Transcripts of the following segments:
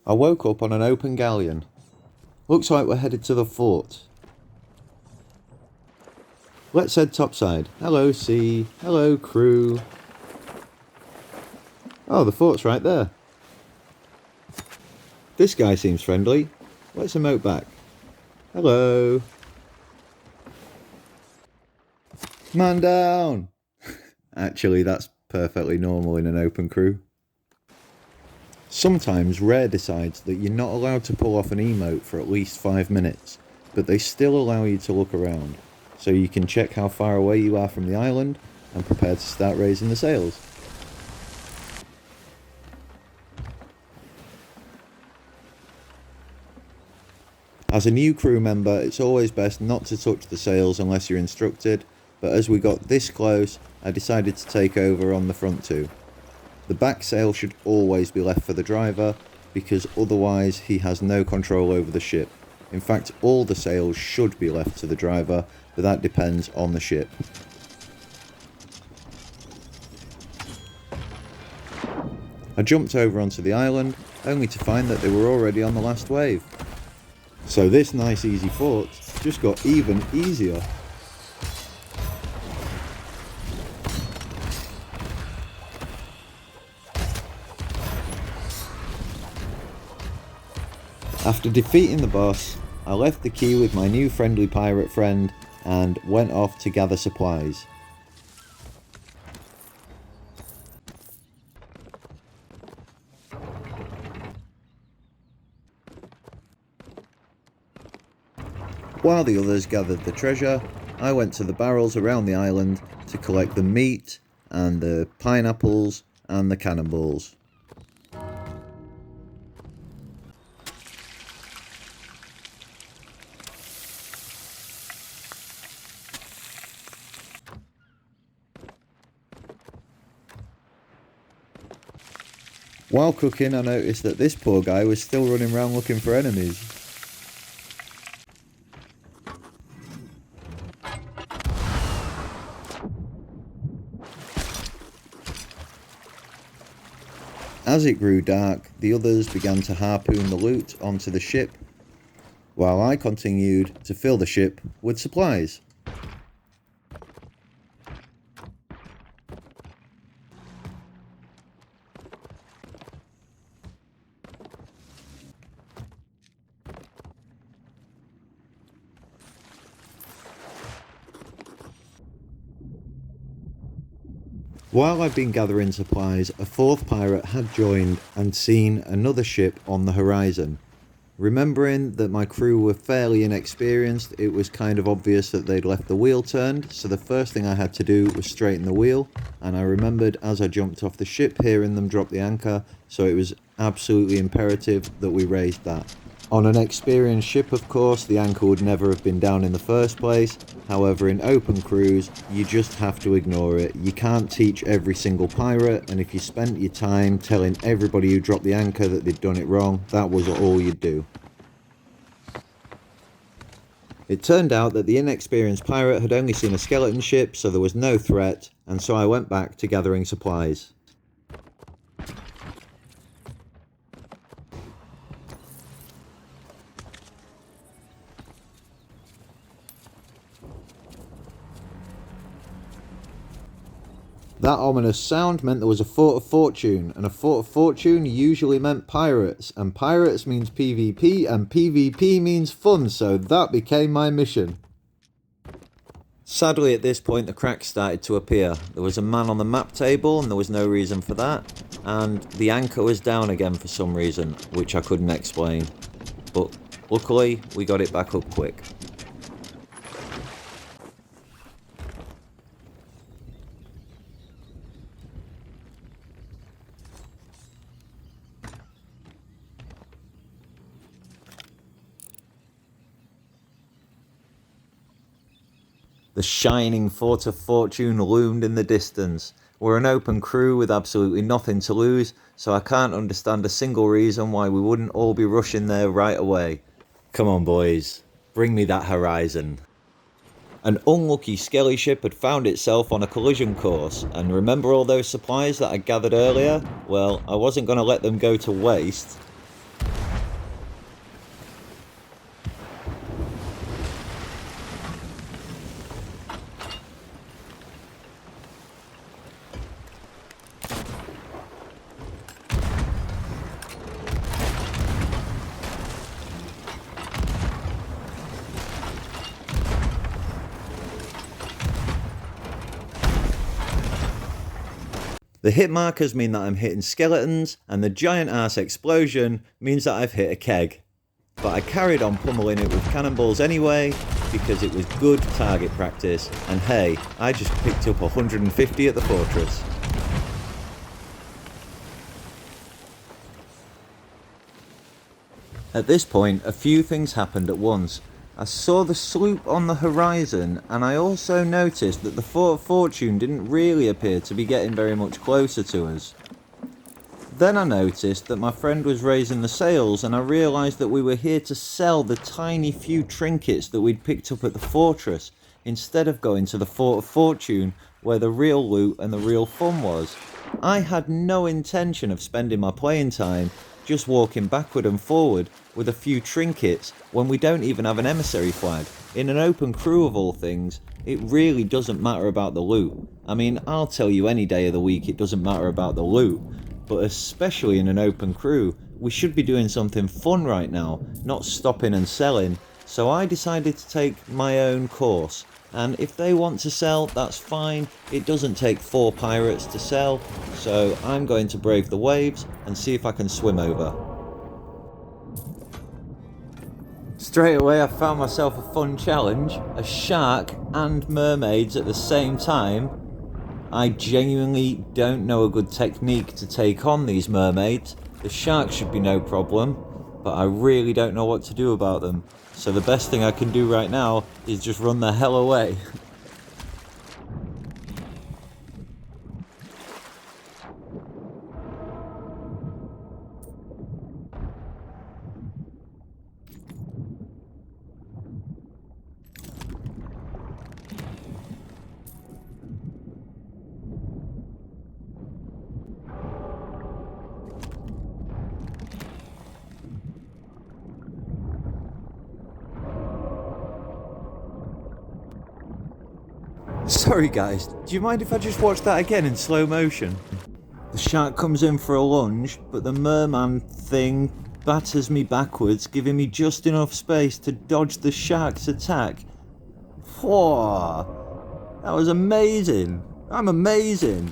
I woke up on an open galleon. Looks like we're headed to the fort. Let's head topside. Hello sea, hello crew. Oh, the fort's right there. This guy seems friendly. Let's emote back. Hello. Man down! Actually, that's perfectly normal in an open crew. Sometimes Rare decides that you're not allowed to pull off an emote for at least 5 minutes, but they still allow you to look around, so you can check how far away you are from the island and prepare to start raising the sails. As a new crew member, it's always best not to touch the sails unless you're instructed, but as we got this close, I decided to take over on the front two. The back sail should always be left for the driver, because otherwise he has no control over the ship. In fact, all the sails should be left to the driver, but that depends on the ship. I jumped over onto the island, only to find that they were already on the last wave. So this nice easy fort just got even easier. After defeating the boss, I left the quay with my new friendly pirate friend and went off to gather supplies. While the others gathered the treasure, I went to the barrels around the island to collect the meat and the pineapples and the cannonballs. While cooking, I noticed that this poor guy was still running around looking for enemies. As it grew dark, the others began to harpoon the loot onto the ship, while I continued to fill the ship with supplies. While I've been gathering supplies, a fourth pirate had joined and seen another ship on the horizon. Remembering that my crew were fairly inexperienced, it was kind of obvious that they'd left the wheel turned, so the first thing I had to do was straighten the wheel, and I remembered as I jumped off the ship hearing them drop the anchor, so it was absolutely imperative that we raised that. On an experienced ship, of course, the anchor would never have been down in the first place. However, in open crews, you just have to ignore it. You can't teach every single pirate, and if you spent your time telling everybody who dropped the anchor that they'd done it wrong, that was all you'd do. It turned out that the inexperienced pirate had only seen a skeleton ship, so there was no threat, and so I went back to gathering supplies. That ominous sound meant there was a Fort of Fortune, and a Fort of Fortune usually meant pirates, and pirates means PvP, and PvP means fun, so that became my mission. Sadly, at this point the cracks started to appear. There was a man on the map table and there was no reason for that, and the anchor was down again for some reason, which I couldn't explain. But luckily, we got it back up quick. The shining Fort of Fortune loomed in the distance. We're an open crew with absolutely nothing to lose, so I can't understand a single reason why we wouldn't all be rushing there right away. Come on boys, bring me that horizon. An unlucky skelly ship had found itself on a collision course, and remember all those supplies that I gathered earlier? Well, I wasn't going to let them go to waste. The hit markers mean that I'm hitting skeletons, and the giant ass explosion means that I've hit a keg. But I carried on pummeling it with cannonballs anyway, because it was good target practice, and hey, I just picked up 150 at the fortress. At this point, a few things happened at once. I saw the sloop on the horizon, and I also noticed that the Fort of Fortune didn't really appear to be getting very much closer to us. Then I noticed that my friend was raising the sails, and I realised that we were here to sell the tiny few trinkets that we'd picked up at the fortress, instead of going to the Fort of Fortune, where the real loot and the real fun was. I had no intention of spending my playing time just walking backward and forward with a few trinkets when we don't even have an emissary flag. In an open crew of all things, it really doesn't matter about the loot. I mean, I'll tell you any day of the week it doesn't matter about the loot, but especially in an open crew, we should be doing something fun right now, not stopping and selling. So I decided to take my own course, and if they want to sell, that's fine. It doesn't take 4 pirates to sell, so I'm going to brave the waves and see if I can swim over. Straight away I found myself a fun challenge, a shark and mermaids at the same time. I genuinely don't know a good technique to take on these mermaids. The shark should be no problem, but I really don't know what to do about them. So the best thing I can do right now is just run the hell away. Sorry guys, do you mind if I just watch that again in slow motion? The shark comes in for a lunge, but the merman thing batters me backwards, giving me just enough space to dodge the shark's attack. Whoa, that was amazing. I'm amazing.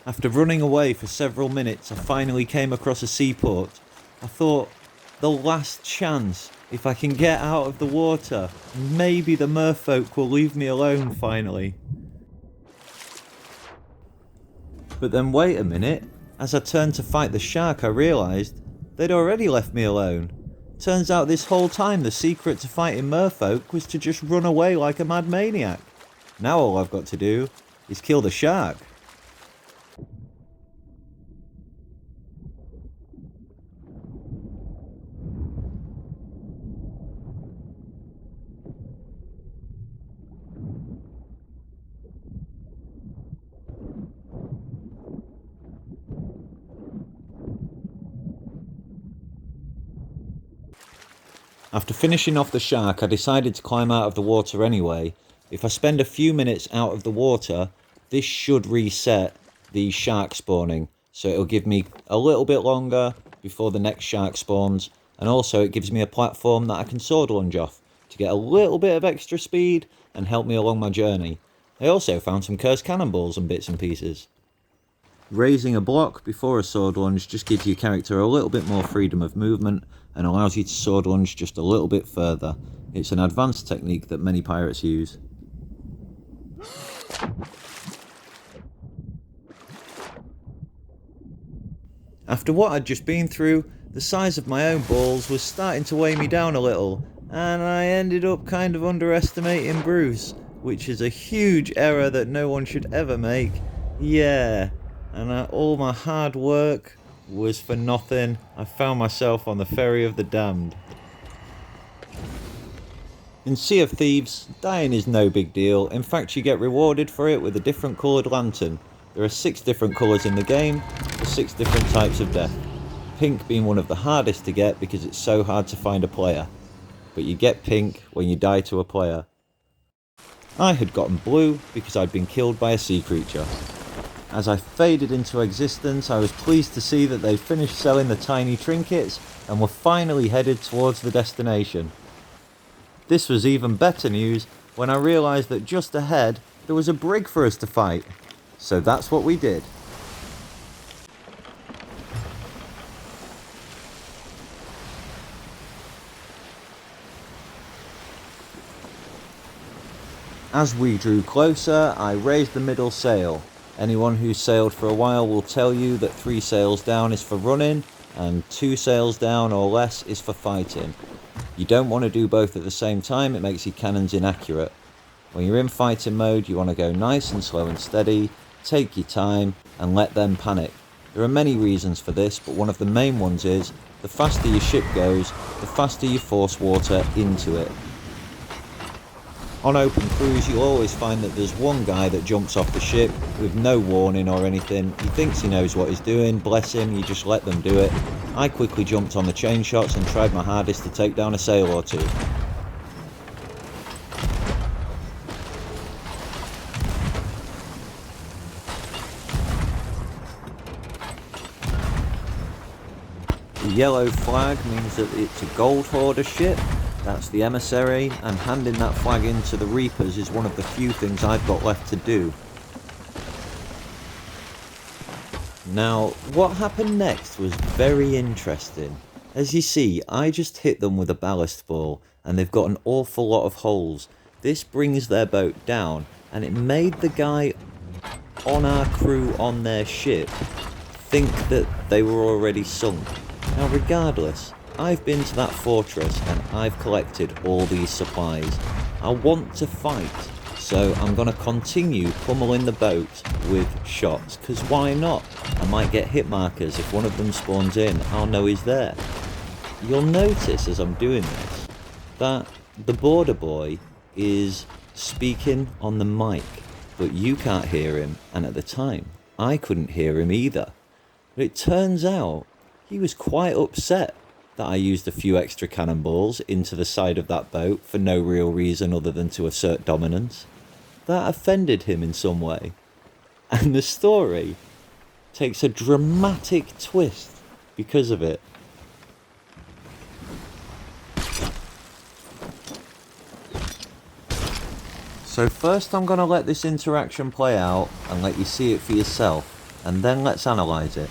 After running away for several minutes, I finally came across a seaport. I thought, the last chance, if I can get out of the water, maybe the merfolk will leave me alone finally. But then wait a minute, as I turned to fight the shark I realised they'd already left me alone. Turns out this whole time the secret to fighting merfolk was to just run away like a mad maniac. Now all I've got to do is kill the shark. After finishing off the shark, I decided to climb out of the water anyway. If I spend a few minutes out of the water, this should reset the shark spawning. So it'll give me a little bit longer before the next shark spawns. And also it gives me a platform that I can sword lunge off to get a little bit of extra speed and help me along my journey. I also found some cursed cannonballs and bits and pieces. Raising a block before a sword lunge just gives your character a little bit more freedom of movement and allows you to sword lunge just a little bit further. It's an advanced technique that many pirates use. After what I'd just been through, the size of my own balls was starting to weigh me down a little, and I ended up kind of underestimating Bruce, which is a huge error that no one should ever make. Yeah, and all my hard work was for nothing. I found myself on the Ferry of the Damned. In Sea of Thieves, dying is no big deal. In fact, you get rewarded for it with a different coloured lantern. There are 6 different colours in the game for 6 different types of death. Pink being one of the hardest to get because it's so hard to find a player. But you get pink when you die to a player. I had gotten blue because I'd been killed by a sea creature. As I faded into existence, I was pleased to see that they'd finished selling the tiny trinkets and were finally headed towards the destination. This was even better news when I realised that just ahead there was a brig for us to fight. So that's what we did. As we drew closer, I raised the middle sail. Anyone who's sailed for a while will tell you that 3 sails down is for running and 2 sails down or less is for fighting. You don't want to do both at the same time, it makes your cannons inaccurate. When you're in fighting mode, you want to go nice and slow and steady, take your time and let them panic. There are many reasons for this, but one of the main ones is the faster your ship goes, the faster you force water into it. On open cruise, you'll always find that there's one guy that jumps off the ship with no warning or anything. He thinks he knows what he's doing, bless him, you just let them do it. I quickly jumped on the chain shots and tried my hardest to take down a sail or two. The yellow flag means that it's a gold hoarder ship. That's the emissary, and handing that flag in to the Reapers is one of the few things I've got left to do. Now, what happened next was very interesting. As you see, I just hit them with a ballast ball, and they've got an awful lot of holes. This brings their boat down, and it made the guy on our crew on their ship think that they were already sunk. Now regardless, I've been to that fortress and I've collected all these supplies. I want to fight, so I'm going to continue pummeling the boat with shots, because why not? I might get hit markers. If one of them spawns in, I'll know he's there. You'll notice as I'm doing this that the border boy is speaking on the mic, but you can't hear him, and at the time I couldn't hear him either. But it turns out he was quite upset that I used a few extra cannonballs into the side of that boat for no real reason other than to assert dominance. That offended him in some way. And the story takes a dramatic twist because of it. So first I'm going to let this interaction play out and let you see it for yourself, and then let's analyse it.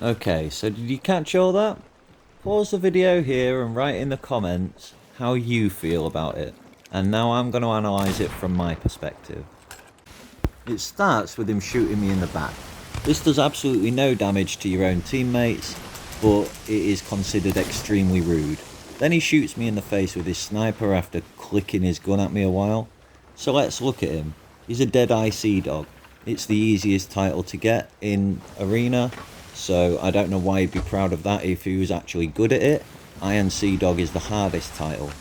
Okay, so did you catch all that? Pause the video here and write in the comments how you feel about it. And now I'm going to analyse it from my perspective. It starts with him shooting me in the back. This does absolutely no damage to your own teammates, but it is considered extremely rude. Then he shoots me in the face with his sniper after clicking his gun at me a while. So let's look at him. He's a Deadeye Sea Dog. It's the easiest title to get in Arena, so I don't know why he'd be proud of that if he was actually good at it. Iron Sea Dog is the hardest title.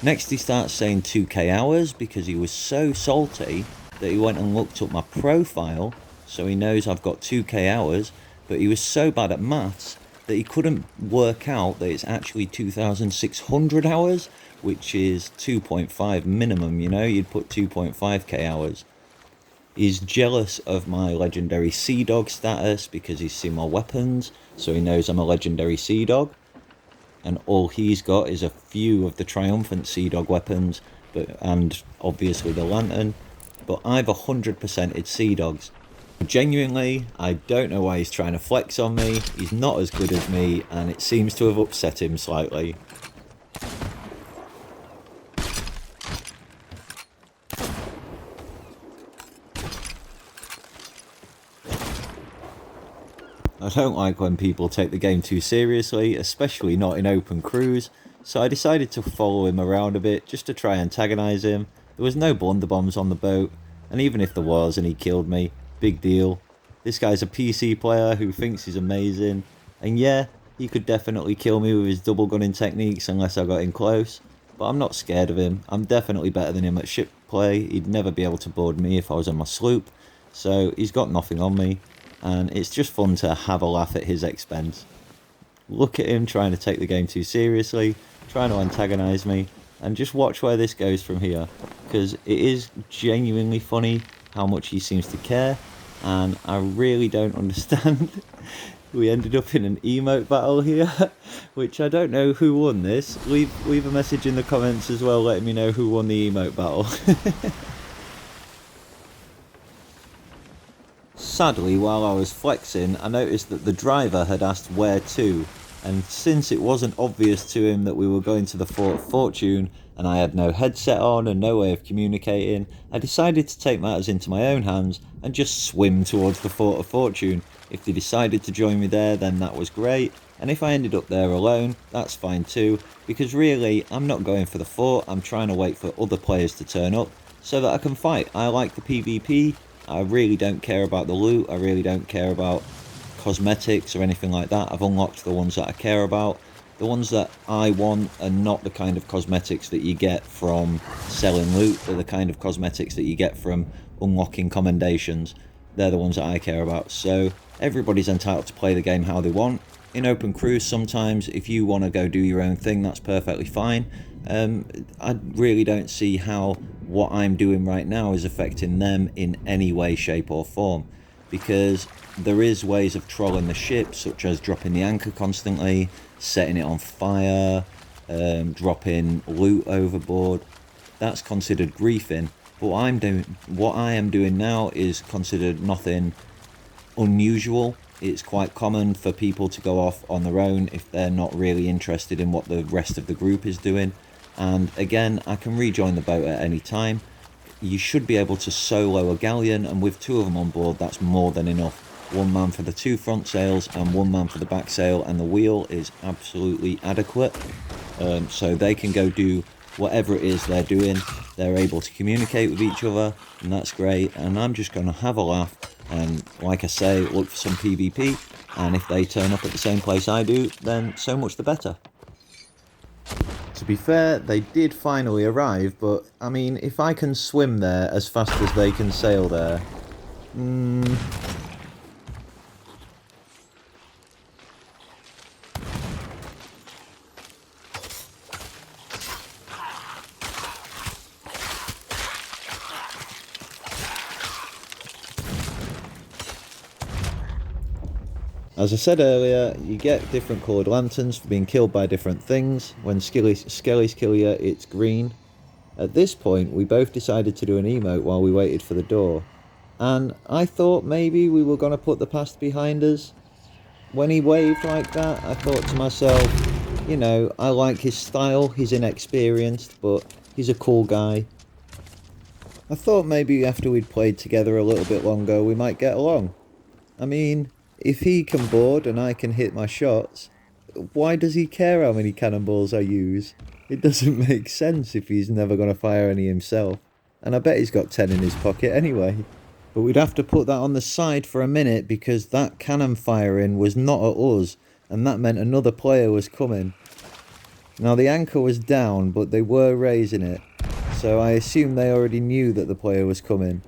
Next he starts saying 2k hours because he was so salty that he went and looked up my profile, so he knows I've got 2k hours, but he was so bad at maths that he couldn't work out that it's actually 2,600 hours, which is 2.5 minimum, you know, you'd put 2.5k hours. He's jealous of my legendary Sea Dog status because he's seen my weapons, so he knows I'm a legendary Sea Dog. And all he's got is a few of the triumphant Sea Dog weapons, and obviously the lantern. but I've 100%ed Sea Dogs. Genuinely, I don't know why he's trying to flex on me. He's not as good as me, and it seems to have upset him slightly. I don't like when people take the game too seriously, especially not in open crews, so I decided to follow him around a bit just to try and antagonise him. There was no blunderbombs on the boat, and even if there was and he killed me, big deal. This guy's a PC player who thinks he's amazing, and yeah, he could definitely kill me with his double gunning techniques unless I got in close, but I'm not scared of him. I'm definitely better than him at ship play. He'd never be able to board me if I was on my sloop, so he's got nothing on me, and it's just fun to have a laugh at his expense. Look at him trying to take the game too seriously, trying to antagonise me, and just watch where this goes from here, because it is genuinely funny how much he seems to care, and I really don't understand. We ended up in an emote battle here, which I don't know who won this. Leave a message in the comments as well letting me know who won the emote battle. Sadly, while I was flexing, I noticed that the driver had asked where to, and since it wasn't obvious to him that we were going to the Fort of Fortune, and I had no headset on and no way of communicating, I decided to take matters into my own hands and just swim towards the Fort of Fortune. If they decided to join me there, then that was great, and if I ended up there alone, that's fine too, because really, I'm not going for the fort, I'm trying to wait for other players to turn up, so that I can fight. I like the PvP, I really don't care about the loot, I really don't care about cosmetics or anything like that. I've unlocked the ones that I care about. The ones that I want are not the kind of cosmetics that you get from selling loot, they're the kind of cosmetics that you get from unlocking commendations. They're the ones that I care about. So everybody's entitled to play the game how they want. In open crews, sometimes if you want to go do your own thing, that's perfectly fine. I really don't see how what I'm doing right now is affecting them in any way, shape or form, because there is ways of trolling the ship, such as dropping the anchor constantly, setting it on fire, dropping loot overboard. That's considered griefing. But what I am doing now is considered nothing unusual. It's quite common for people to go off on their own if they're not really interested in what the rest of the group is doing. And again, I can rejoin the boat at any time. You should be able to solo a galleon, and with two of them on board, that's more than enough. One man for the two front sails and one man for the back sail, and the wheel is absolutely adequate. So they can go do whatever it is they're doing. They're able to communicate with each other, and that's great. And I'm just going to have a laugh, and like I say, look for some PvP, and if they turn up at the same place I do, then so much the better. To be fair, they did finally arrive, but I mean, if I can swim there as fast as they can sail there, as I said earlier, you get different coloured lanterns for being killed by different things. When skellies kill you, it's green. At this point, we both decided to do an emote while we waited for the door. And I thought maybe we were going to put the past behind us. When he waved like that, I thought to myself, you know, I like his style, he's inexperienced, but he's a cool guy. I thought maybe after we'd played together a little bit longer, we might get along. I mean, if he can board and I can hit my shots, why does he care how many cannonballs I use? It doesn't make sense if he's never going to fire any himself. And I bet he's got 10 in his pocket anyway. But we'd have to put that on the side for a minute, because that cannon firing was not at us, and that meant another player was coming. Now the anchor was down, but they were raising it, so I assume they already knew that the player was coming.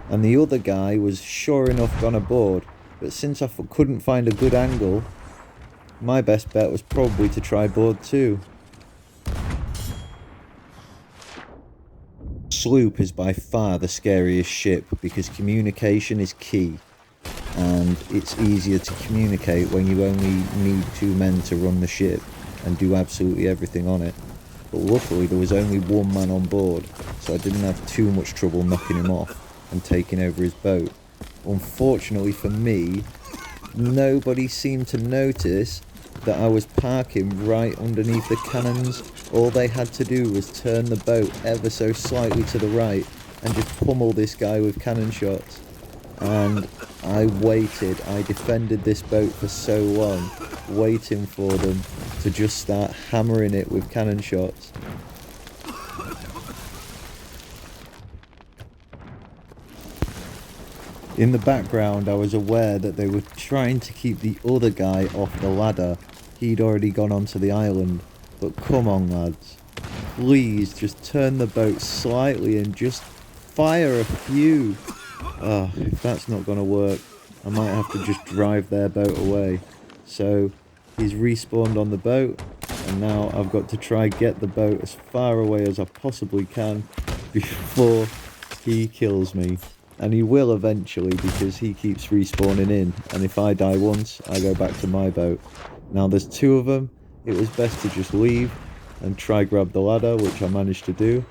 And the other guy was sure enough gone aboard, but since I couldn't find a good angle, my best bet was probably to try board too. Sloop is by far the scariest ship because communication is key, and it's easier to communicate when you only need two men to run the ship and do absolutely everything on it. but luckily there was only one man on board, so I didn't have too much trouble knocking him off and taking over his boat. Unfortunately for me, nobody seemed to notice that I was parking right underneath the cannons. All they had to do was turn the boat ever so slightly to the right and just pummel this guy with cannon shots. And I defended this boat for so long, waiting for them to just start hammering it with cannon shots. In the background, I was aware that they were trying to keep the other guy off the ladder. He'd already gone onto the island. But come on, lads. Please, just turn the boat slightly and just fire a few. Oh, if that's not going to work, I might have to just drive their boat away. So, he's respawned on the boat, and now I've got to try get the boat as far away as I possibly can before he kills me. And he will eventually, because he keeps respawning in, and if I die once, I go back to my boat. Now there's two of them. It was best to just leave and try grab the ladder, which I managed to do.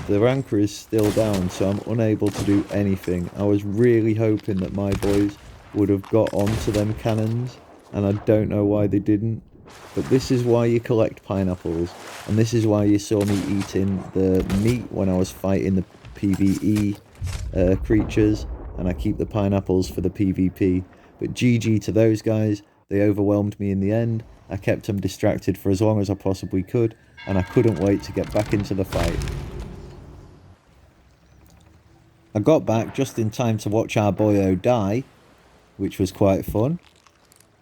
The anchor is still down, so I'm unable to do anything. I was really hoping that my boys would have got onto them cannons, and I don't know why they didn't. But this is why you collect pineapples, and this is why you saw me eating the meat when I was fighting the PvE creatures, and I keep the pineapples for the PvP. But GG to those guys, they overwhelmed me in the end. I kept them distracted for as long as I possibly could, and I couldn't wait to get back into the fight. I got back just in time to watch our boyo die, which was quite fun.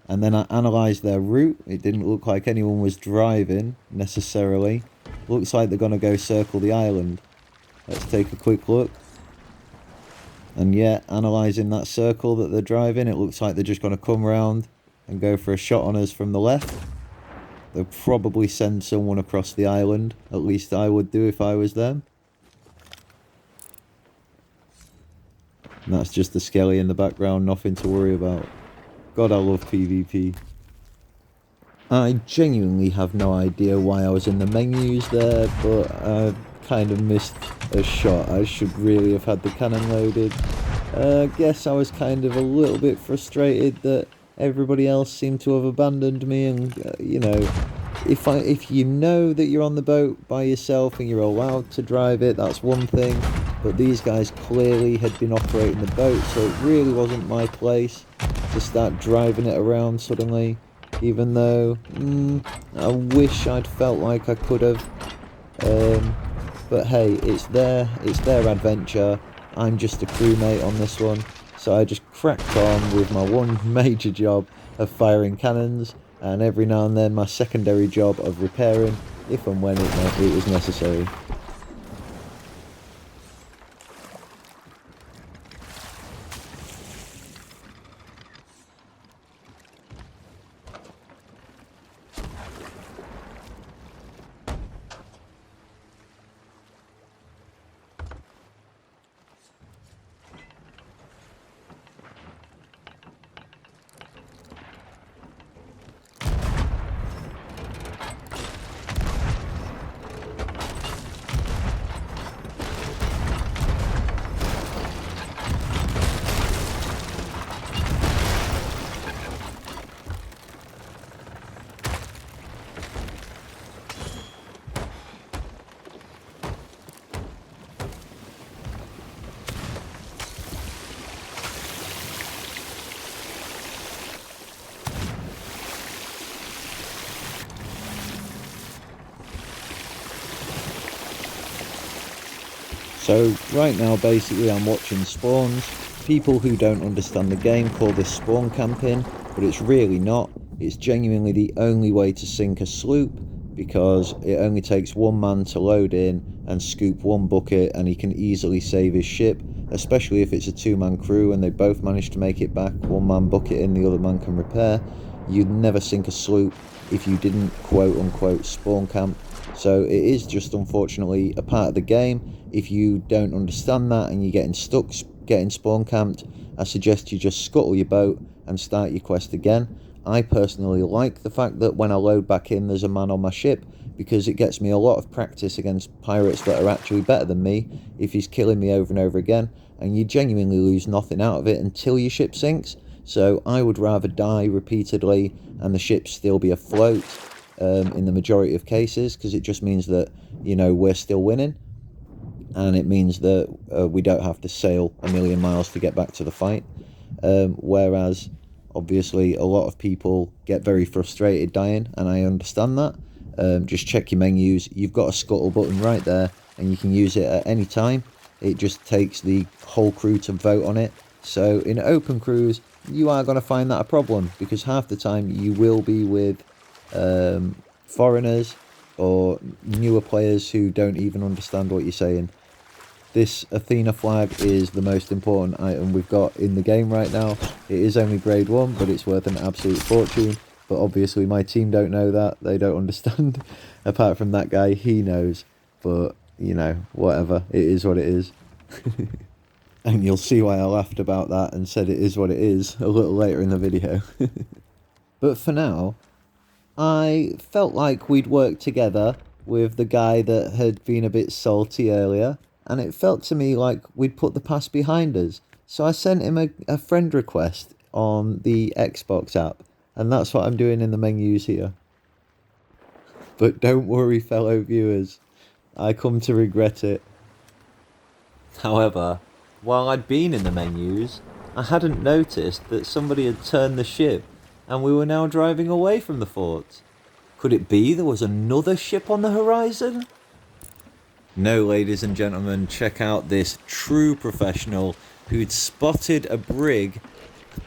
And then I analysed their route. It didn't look like anyone was driving, necessarily. Looks like they're going to go circle the island. Let's take a quick look. And yeah, analysing that circle that they're driving, it looks like they're just going to come round and go for a shot on us from the left. They'll probably send someone across the island. At least I would do if I was them. And that's just the skelly in the background, nothing to worry about. God, I love PvP. I genuinely have no idea why I was in the menus there, but I kind of missed a shot. I should really have had the cannon loaded. I guess I was kind of a little bit frustrated that everybody else seemed to have abandoned me, and you know, if you know that you're on the boat by yourself and you're allowed to drive it, that's one thing, but these guys clearly had been operating the boat, so it really wasn't my place to start driving it around suddenly, even though I wish I'd felt like I could have. But hey, it's their adventure. I'm just a crewmate on this one, so I just cracked on with my one major job of firing cannons, and every now and then my secondary job of repairing if and when it was necessary. So right now basically I'm watching spawns. People who don't understand the game call this spawn camping, but it's really not. It's genuinely the only way to sink a sloop, because it only takes one man to load in and scoop one bucket, and he can easily save his ship, especially if it's a two-man crew and they both manage to make it back. One man bucket in, the other man can repair. You'd never sink a sloop if you didn't quote-unquote spawn camp. So it is just unfortunately a part of the game. If you don't understand that and you're getting stuck getting spawn camped, I suggest you just scuttle your boat and start your quest again. I personally like the fact that when I load back in there's a man on my ship, because it gets me a lot of practice against pirates that are actually better than me if he's killing me over and over again, and you genuinely lose nothing out of it until your ship sinks. So I would rather die repeatedly and the ship still be afloat in the majority of cases, because it just means that, you know, we're still winning, and it means that we don't have to sail a million miles to get back to the fight. Whereas obviously a lot of people get very frustrated dying, and I understand that. Just check your menus. You've got a scuttle button right there, and you can use it at any time. It just takes the whole crew to vote on it. So in open crews, you are going to find that a problem, because half the time you will be with foreigners or newer players who don't even understand what you're saying. This Athena flag is the most important item we've got in the game right now. It is only grade 1, but it's worth an absolute fortune. But obviously my team don't know that. They don't understand. Apart from that guy, he knows. But, you know, whatever. It is what it is. And you'll see why I laughed about that and said it is what it is a little later in the video. But for now, I felt like we'd worked together with the guy that had been a bit salty earlier, and it felt to me like we'd put the past behind us. So I sent him a friend request on the Xbox app, and that's what I'm doing in the menus here. But don't worry, fellow viewers, I come to regret it. However, while I'd been in the menus, I hadn't noticed that somebody had turned the ship and we were now driving away from the fort. Could it be there was another ship on the horizon? No, ladies and gentlemen, check out this true professional who'd spotted a brig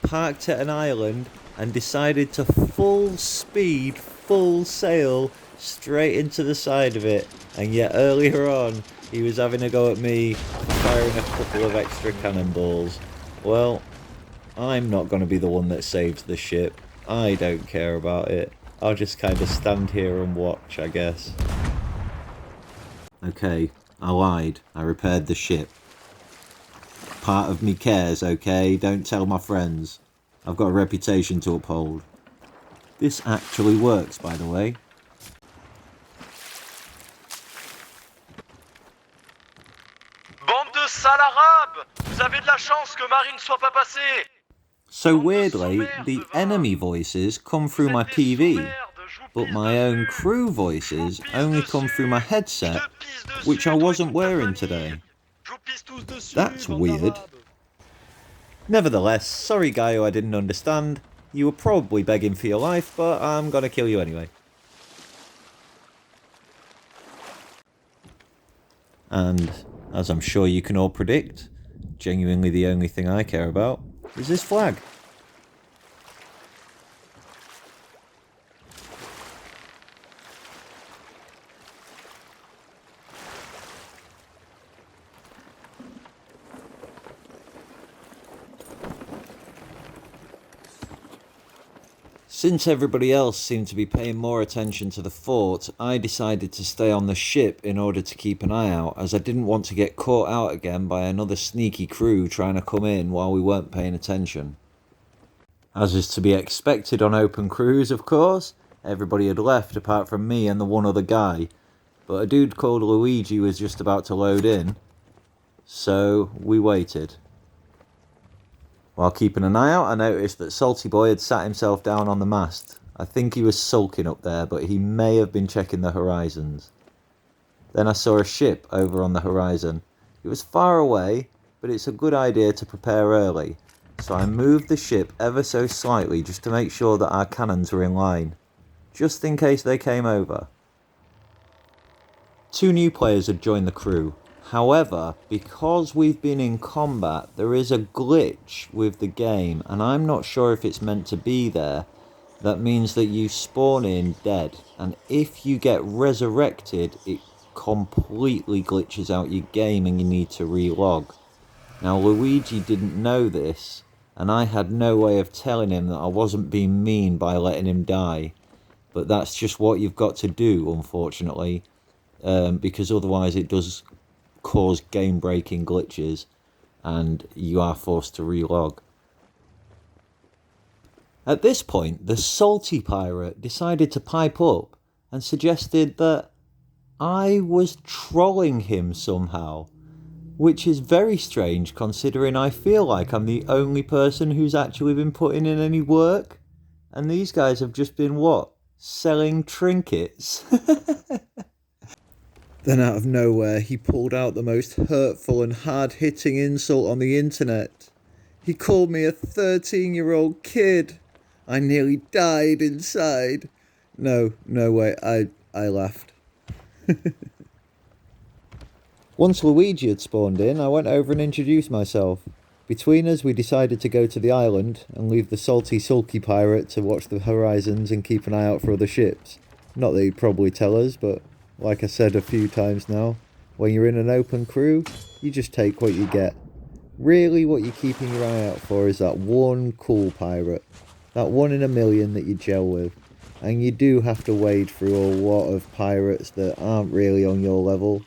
parked at an island and decided to full speed, full sail straight into the side of it. And yet earlier on, he was having a go at me, firing a couple of extra cannonballs. Well, I'm not going to be the one that saves the ship. I don't care about it. I'll just kind of stand here and watch, I guess. Okay, I lied. I repaired the ship. Part of me cares, okay? Don't tell my friends. I've got a reputation to uphold. This actually works, by the way. Bande de sales arabes! Vous avez de la chance que Marie ne soit pas passée! So weirdly, the enemy voices come through my TV, but my own crew voices only come through my headset, which I wasn't wearing today. That's weird. Nevertheless, sorry guy who I didn't understand. You were probably begging for your life, but I'm gonna kill you anyway. And, as I'm sure you can all predict, genuinely the only thing I care about is this flag. Since everybody else seemed to be paying more attention to the fort, I decided to stay on the ship in order to keep an eye out, as I didn't want to get caught out again by another sneaky crew trying to come in while we weren't paying attention. As is to be expected on open crews, of course, everybody had left apart from me and the one other guy, but a dude called Luigi was just about to load in, so we waited. While keeping an eye out, I noticed that Salty Boy had sat himself down on the mast. I think he was sulking up there, but he may have been checking the horizons. Then I saw a ship over on the horizon. It was far away, but it's a good idea to prepare early. So I moved the ship ever so slightly just to make sure that our cannons were in line, just in case they came over. 2 new players had joined the crew. However, because we've been in combat, there is a glitch with the game, and I'm not sure if it's meant to be there. That means that you spawn in dead, and if you get resurrected, it completely glitches out your game and you need to relog. Now, Luigi didn't know this, and I had no way of telling him that I wasn't being mean by letting him die. But that's just what you've got to do, unfortunately, because otherwise it does cause game-breaking glitches and you are forced to relog. At this point, the salty pirate decided to pipe up and suggested that I was trolling him somehow, which is very strange considering I feel like I'm the only person who's actually been putting in any work, and these guys have just been what? Selling trinkets? Then out of nowhere, he pulled out the most hurtful and hard-hitting insult on the internet. He called me a 13-year-old kid. I nearly died inside. No way, I laughed. Once Luigi had spawned in, I went over and introduced myself. Between us, we decided to go to the island and leave the salty, sulky pirate to watch the horizons and keep an eye out for other ships. Not that he'd probably tell us, but like I said a few times now, when you're in an open crew, you just take what you get. Really, what you're keeping your eye out for is that one cool pirate. That one in a million that you gel with. And you do have to wade through a lot of pirates that aren't really on your level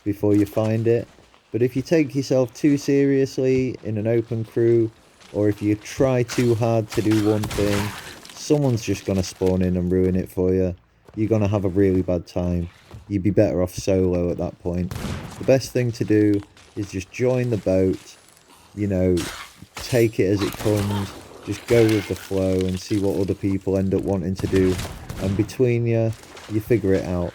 before you find it. But if you take yourself too seriously in an open crew, or if you try too hard to do one thing, someone's just going to spawn in and ruin it for you. You're going to have a really bad time. You'd be better off solo at that point. The best thing to do is just join the boat, take it as it comes, just go with the flow and see what other people end up wanting to do. And between you figure it out.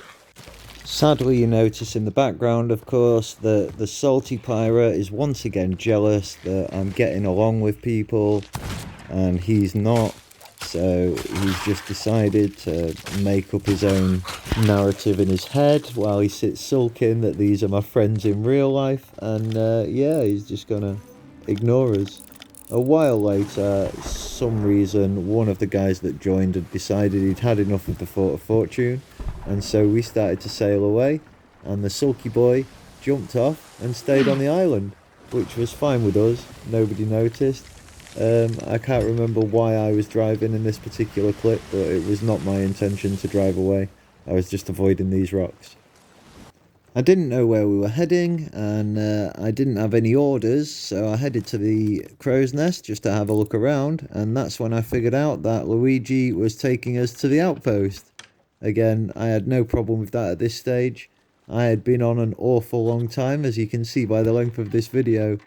Sadly, you notice in the background, of course, that the salty pirate is once again jealous that I'm getting along with people, and he's not. So he's just decided to make up his own narrative in his head while he sits sulking that these are my friends in real life, and he's just gonna ignore us. A while later, some reason, one of the guys that joined had decided he'd had enough of the Fort of Fortune, and so we started to sail away, and the sulky boy jumped off and stayed on the island, which was fine with us. Nobody noticed. I can't remember why I was driving in this particular clip, but it was not my intention to drive away. I was just avoiding these rocks. I didn't know where we were heading, and I didn't have any orders, so I headed to the crow's nest just to have a look around, and that's when I figured out that Luigi was taking us to the outpost. Again, I had no problem with that at this stage. I had been on an awful long time, as you can see by the length of this video.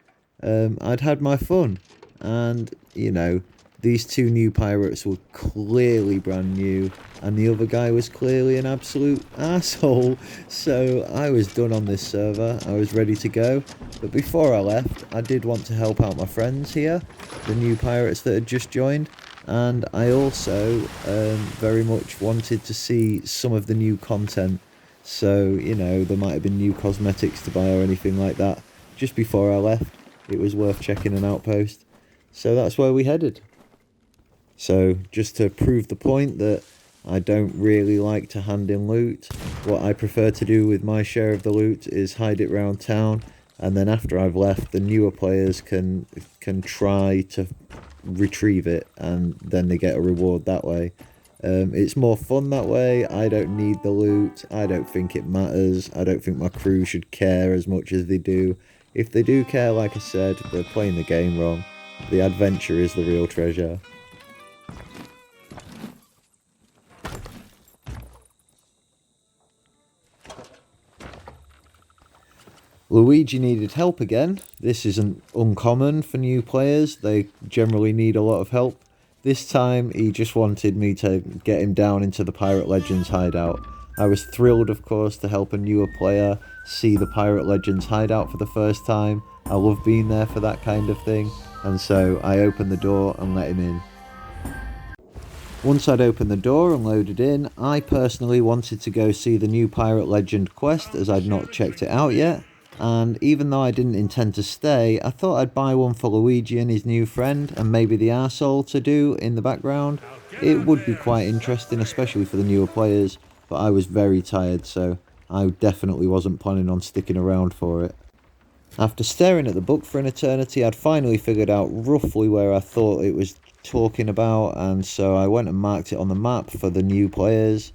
I'd had my fun, and these two new pirates were clearly brand new, and the other guy was clearly an absolute asshole. So I was done on this server. I was ready to go, but before I left, I did want to help out my friends here, the new pirates that had just joined, and I also very much wanted to see some of the new content. So there might have been new cosmetics to buy or anything like that. Just before I left, it was worth checking an outpost. So that's where we headed. So just to prove the point that I don't really like to hand in loot, what I prefer to do with my share of the loot is hide it around town, and then after I've left, the newer players can try to retrieve it, and then they get a reward that way. It's more fun that way. I don't need the loot. I don't think it matters. I don't think my crew should care as much as they do. If they do care, like I said, they're playing the game wrong. The adventure is the real treasure. Luigi needed help again. This isn't uncommon for new players. They generally need a lot of help. This time he just wanted me to get him down into the Pirate Legends hideout. I was thrilled, of course, to help a newer player see the Pirate Legends hideout for the first time. I love being there for that kind of thing, and so I opened the door and let him in. Once I'd opened the door and loaded in, I personally wanted to go see the new Pirate Legend quest, as I'd not checked it out yet. And even though I didn't intend to stay, I thought I'd buy one for Luigi and his new friend, and maybe the arsehole to do in the background. It would be quite interesting, especially for the newer players, but I was very tired, so I definitely wasn't planning on sticking around for it. After staring at the book for an eternity, I'd finally figured out roughly where I thought it was talking about, and so I went and marked it on the map for the new players.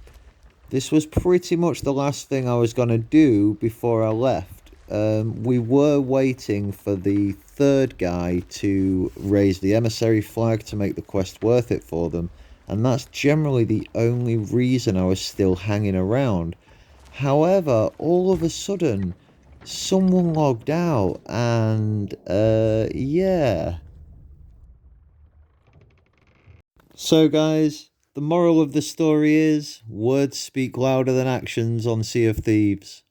This was pretty much the last thing I was going to do before I left. We were waiting for the third guy to raise the emissary flag to make the quest worth it for them, and that's generally the only reason I was still hanging around. However, all of a sudden, someone logged out, and, yeah. So, guys, the moral of the story is words speak louder than actions on Sea of Thieves.